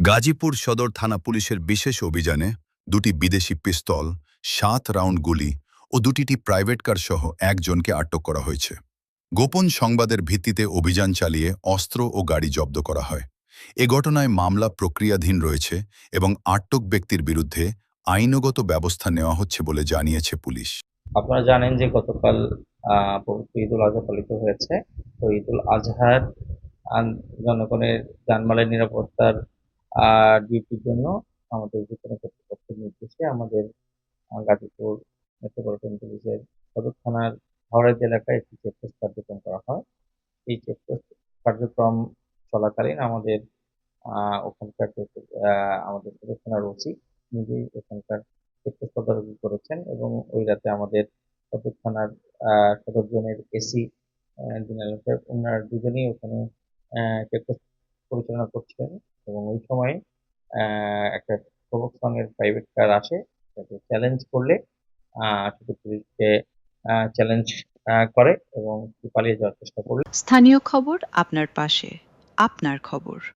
গাজীপুর সদর থানা পুলিশের বিশেষ অভিযানে দুটি বিদেশি পিস্তল, 7 রাউন্ড গুলি ও দুটি প্রাইভেট কার সহ একজনকে আটক করা হয়েছে। গোপন সংবাদের ভিত্তিতে অভিযান চালিয়ে অস্ত্র ও গাড়ি জব্দ করা হয়। এ ঘটনায় মামলা প্রক্রিয়াধীন রয়েছে এবং আটক ব্যক্তির বিরুদ্ধে আইনগত ব্যবস্থা নেওয়া হচ্ছে বলে জানিয়েছে পুলিশ। আপনারা জানেন যে গতকাল পবিত্র ঈদুল আজহা পালিত হয়েছে। তো ঈদুল আজহার জনগণের জানমালের নিরাপত্তার ডিউটির জন্য আমাদের ঊর্ধ্বতন কর্তৃপক্ষের নির্দেশে আমাদের গাজীপুর মেট্রোপলিটন পুলিশের সদর থানার হাওড়াইদ এলাকায় একটি চেকপোস্ট কার্যক্রম করা হয়। এই চেকপোস্ট কার্যক্রম চলাকালীন ওখানকার আমাদের সদর থানার ওসি নিজেই ওখানকার চেকপোস্ট তদারকি করেছেন এবং ওই রাতে আমাদের সদর থানার সদর জোনের এসি দিনাল সাহেব ওনার দুজনেই ওখানে চেকপোস্ট পরিচালনা করছিলেন এবং ওই সময় একটা প্রবক্স রঙের প্রাইভেট কার আসে, তাকে চ্যালেঞ্জ করলে সেটি পুলিশকে চ্যালেঞ্জ করে এবং পালিয়ে যাওয়ার চেষ্টা করলে। স্থানীয় খবর আপনার পাশে, আপনার খবর।